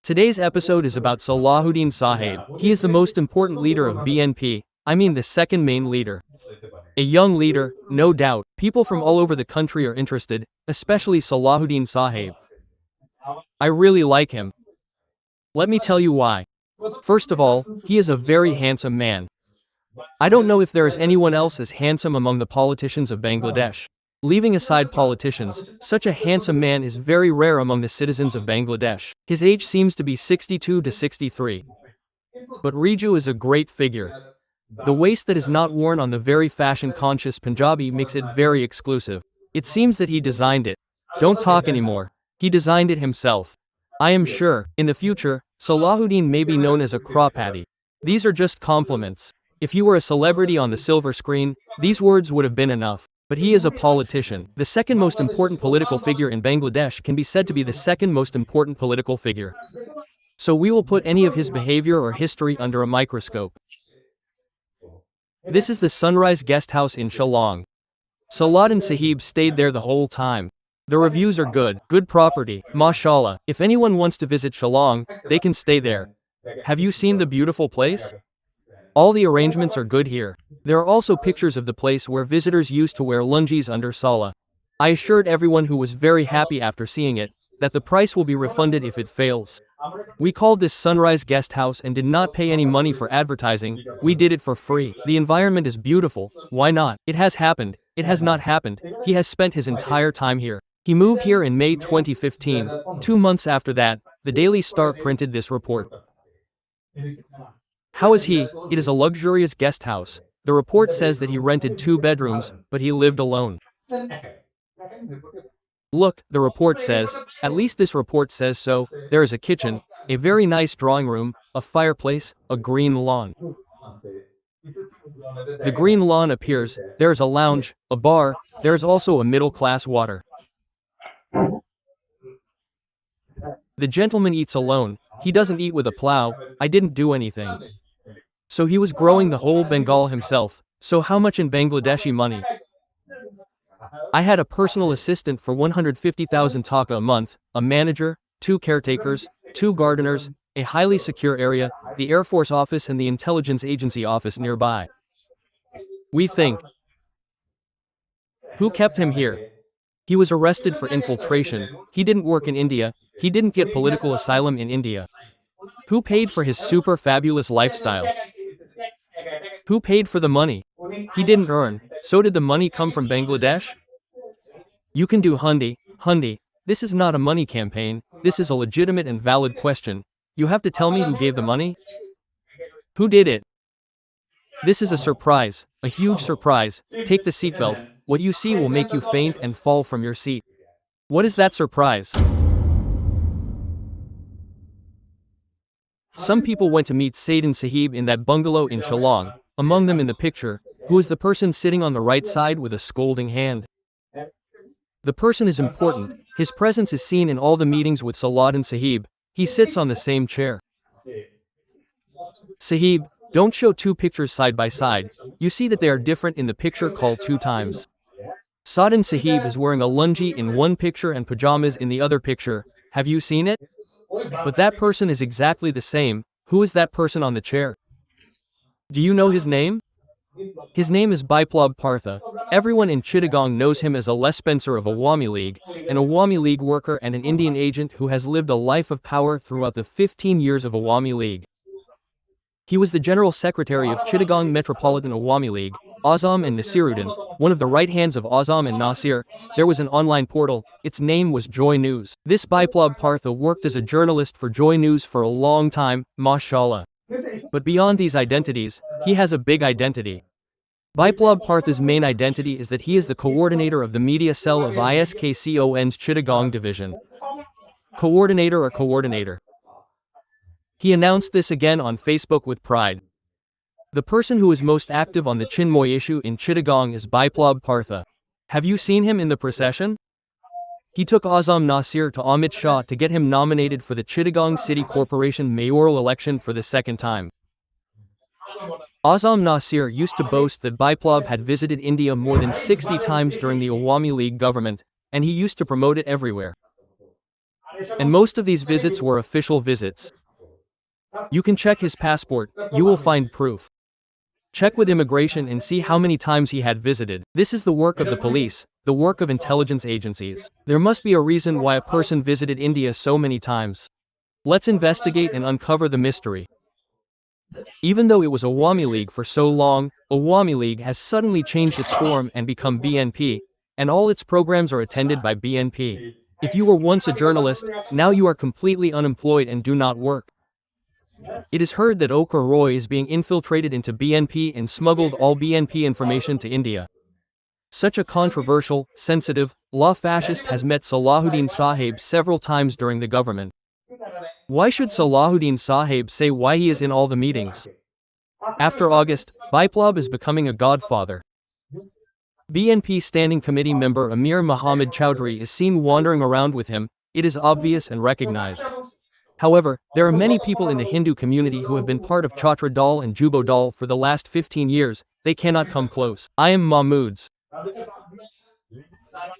Today's episode is about Salahuddin Sahib. He is the most important leader of BNP, I mean the second main leader. A young leader, no doubt. People from all over the country are interested, especially Salahuddin Sahib. I really like him. Let me tell you why. First of all, he is a very handsome man. I don't know if there is anyone else as handsome among the politicians of Bangladesh. Leaving aside politicians, such a handsome man is very rare among the citizens of Bangladesh. His age seems to be 62 to 63. But Riju is a great figure. The waist that is not worn on the very fashion-conscious Punjabi makes it very exclusive. It seems that he designed it. Don't talk anymore. He designed it himself. I am sure, in the future, Salahuddin may be known as a Kropati. These are just compliments. If you were a celebrity on the silver screen, these words would have been enough. But he is a politician. The second most important political figure in Bangladesh can be said to be the second most important political figure. So we will put any of his behavior or history under a microscope. This is the Sunrise Guest House in Shillong. Salahuddin Sahib stayed there the whole time. The reviews are good, good property, mashallah. If anyone wants to visit Shillong, they can stay there. Have you seen the beautiful place? All the arrangements are good here. There are also pictures of the place where visitors used to wear lungis under Salah. I assured everyone who was very happy after seeing it, that the price will be refunded if it fails. We called this Sunrise Guest House and did not pay any money for advertising, we did it for free. The environment is beautiful, why not? It has happened, it has not happened, he has spent his entire time here. He moved here in May 2015. 2 months after that, the Daily Star printed this report. How is he? It is a luxurious guest house. The report says that he rented 2 bedrooms, but he lived alone. Look, the report says, at least this report says so, there is a kitchen, a very nice drawing room, a fireplace, a green lawn. The green lawn appears, there is a lounge, a bar, there is also a middle-class water. The gentleman eats alone, he doesn't eat with a plow, I didn't do anything. So he was growing the whole Bengal himself, so how much in Bangladeshi money? I had a personal assistant for 150,000 taka a month, a manager, 2 caretakers, 2 gardeners, a highly secure area, the Air Force office and the intelligence agency office nearby. We think. Who kept him here? He was arrested for infiltration, he didn't work in India, he didn't get political asylum in India. Who paid for his super fabulous lifestyle? Who paid for the money? He didn't earn, so did the money come from Bangladesh? You can do Hundi. This is not a money campaign, this is a legitimate and valid question. You have to tell me who gave the money? Who did it? This is a surprise, a huge surprise. Take the seatbelt. What you see will make you faint and fall from your seat. What is that surprise? Some people went to meet Sayyidin Sahib in that bungalow in Shillong, among them in the picture, who is the person sitting on the right side with a scolding hand. The person is important, his presence is seen in all the meetings with Salahuddin Sahib, he sits on the same chair. Sahib, don't show 2 pictures side by side, you see that they are different in the picture called 2 times. Salahuddin Sahib is wearing a lungi in one picture and pajamas in the other picture, have you seen it? But that person is exactly the same, who is that person on the chair? Do you know his name? His name is Biplab Partha. Everyone in Chittagong knows him as a Les Spencer of Awami League, an Awami League worker and an Indian agent who has lived a life of power throughout the 15 years of Awami League. He was the General Secretary of Chittagong Metropolitan Awami League, Azam and Nasiruddin, one of the right hands of Azam and Nasir. There was an online portal, its name was Joy News. This Biplab Partha worked as a journalist for Joy News for a long time, mashallah. But beyond these identities, he has a big identity. Biplab Partha's main identity is that he is the coordinator of the media cell of ISKCON's Chittagong division. Coordinator or coordinator. He announced this again on Facebook with pride. The person who is most active on the Chinmoy issue in Chittagong is Biplab Partha. Have you seen him in the procession? He took Azam Nasir to Amit Shah to get him nominated for the Chittagong City Corporation mayoral election for the 2nd time. Azam Nasir used to boast that Biplab had visited India more than 60 times during the Awami League government, and he used to promote it everywhere. And most of these visits were official visits. You can check his passport, you will find proof. Check with immigration and see how many times he had visited. This is the work of the police, the work of intelligence agencies. There must be a reason why a person visited India so many times. Let's investigate and uncover the mystery. Even though it was Awami League for so long, Awami League has suddenly changed its form and become BNP, and all its programs are attended by BNP. If you were once a journalist, now you are completely unemployed and do not work. It is heard that Okra Roy is being infiltrated into BNP and smuggled all BNP information to India. Such a controversial, sensitive, law fascist has met Salahuddin Sahib several times during the government. Why should Salahuddin Sahib say why he is in all the meetings? After August, Biplab is becoming a godfather. BNP Standing Committee member Amir Mohammed Chowdhury is seen wandering around with him. It is obvious and recognized. However, there are many people in the Hindu community who have been part of Chhatra Dal and Jubo Dal for the last 15 years, they cannot come close. I am Mahmood's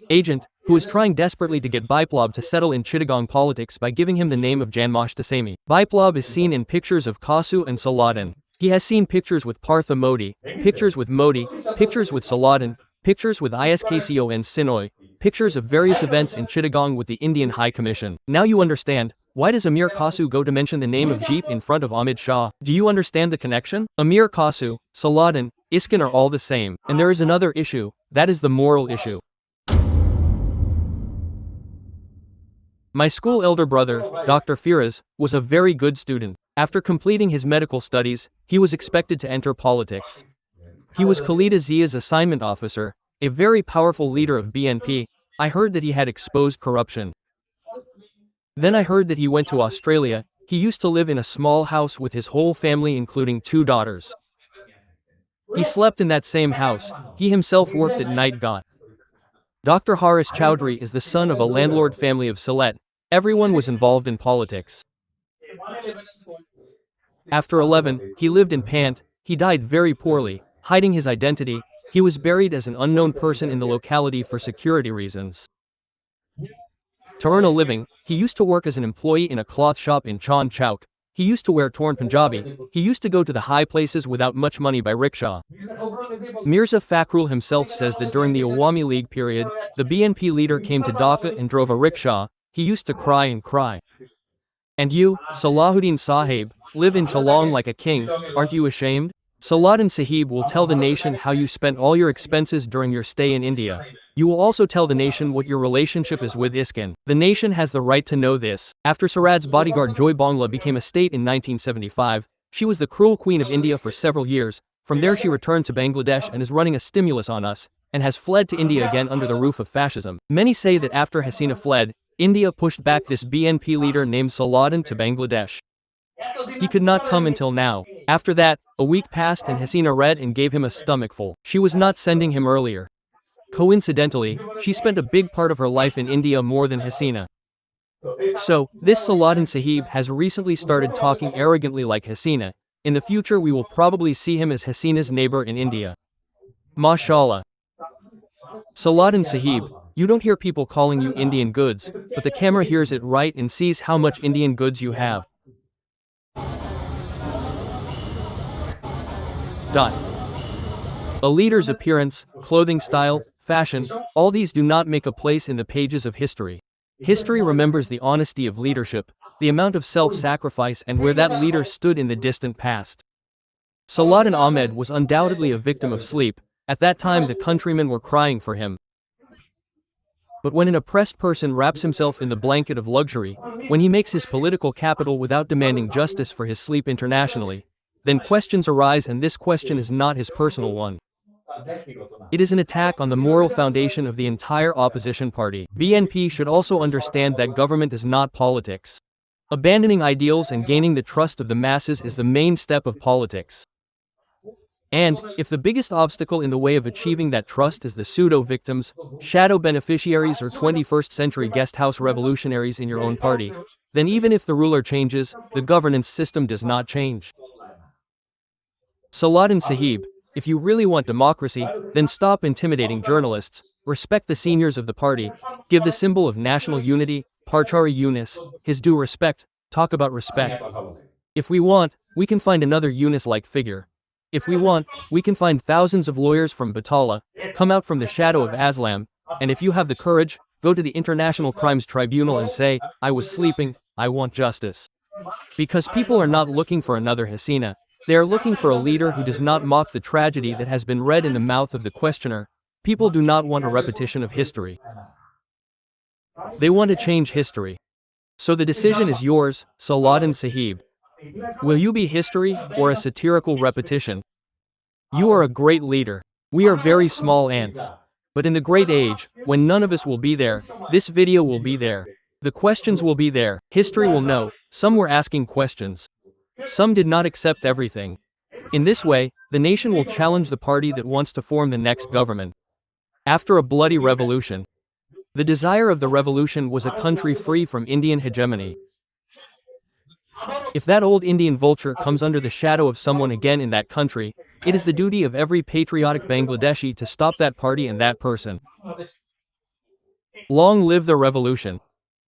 agent, who is trying desperately to get Biplab to settle in Chittagong politics by giving him the name of Janmosh Tasami. Biplab is seen in pictures of Kasu and Saladin. He has seen pictures with Partha Modi, pictures with Modi, pictures with Saladin, pictures with ISKCO and Sinoy, pictures of various events in Chittagong with the Indian High Commission. Now you understand. Why does Amir Kasu go to mention the name of Jeep in front of Ahmed Shah? Do you understand the connection? Amir Kasu, Saladin, Iskan are all the same. And there is another issue, that is the moral issue. My school elder brother, Dr. Firaz, was a very good student. After completing his medical studies, he was expected to enter politics. He was Khalida Zia's assignment officer, a very powerful leader of BNP. I heard that he had exposed corruption. Then I heard that he went to Australia. He used to live in a small house with his whole family including 2 daughters. He slept in that same house. He himself worked at night guard. Dr. Haris Chowdhury is the son of a landlord family of Sylhet. Everyone was involved in politics. After 11, he lived in Pant. He died very poorly, hiding his identity. He was buried as an unknown person in the locality for security reasons. To earn a living, he used to work as an employee in a cloth shop in Chand Chowk. He used to wear torn Punjabi. He used to go to the high places without much money by rickshaw. Mirza Fakhrul himself says that during the Awami League period, the BNP leader came to Dhaka and drove a rickshaw. He used to cry and cry. And you, Salahuddin Sahib, live in Shillong like a king, aren't you ashamed? Saladin Sahib will tell the nation how you spent all your expenses during your stay in India. You will also tell the nation what your relationship is with ISKCON. The nation has the right to know this. After Swarad's bodyguard Joy Bangla became a state in 1975, she was the cruel queen of India for several years. From there she returned to Bangladesh and is running a stimulus on us, and has fled to India again under the roof of fascism. Many say that after Hasina fled, India pushed back this BNP leader named Saladin to Bangladesh. He could not come until now. After that, a week passed and Hasina read and gave him a stomachful. She was not sending him earlier. Coincidentally, she spent a big part of her life in India more than Hasina. So, this Saladin Sahib has recently started talking arrogantly like Hasina. In the future we will probably see him as Hasina's neighbor in India. Mashallah. Saladin Sahib, you don't hear people calling you Indian goods, but the camera hears it right and sees how much Indian goods you have. A leader's appearance, clothing style, fashion, all these do not make a place in the pages of history. History remembers the honesty of leadership, the amount of self-sacrifice and where that leader stood in the distant past. Saladin Ahmed was undoubtedly a victim of sleep. At that time the countrymen were crying for him. But when an oppressed person wraps himself in the blanket of luxury, when he makes his political capital without demanding justice for his sleep internationally, then questions arise, and this question is not his personal one. It is an attack on the moral foundation of the entire opposition party. BNP should also understand that government is not politics. Abandoning ideals and gaining the trust of the masses is the main step of politics. And, if the biggest obstacle in the way of achieving that trust is the pseudo-victims, shadow beneficiaries or 21st century guest house revolutionaries in your own party, then even if the ruler changes, the governance system does not change. Saladin Sahib, if you really want democracy, then stop intimidating journalists, respect the seniors of the party, give the symbol of national unity, Parchari Yunus, his due respect, talk about respect. If we want, we can find another Yunus-like figure. If we want, we can find thousands of lawyers from Batala, come out from the shadow of Aslam, and if you have the courage, go to the International Crimes Tribunal and say, I was sleeping, I want justice. Because people are not looking for another Hasina, they are looking for a leader who does not mock the tragedy that has been read in the mouth of the questioner. People do not want a repetition of history. They want to change history. So the decision is yours, Saladin Sahib. Will you be history, or a satirical repetition? You are a great leader. We are very small ants. But in the great age, when none of us will be there, this video will be there. The questions will be there, history will know. Some were asking questions. Some did not accept everything. In this way, the nation will challenge the party that wants to form the next government. After a bloody revolution. The desire of the revolution was a country free from Indian hegemony. If that old Indian vulture comes under the shadow of someone again in that country, it is the duty of every patriotic Bangladeshi to stop that party and that person. Long live the revolution.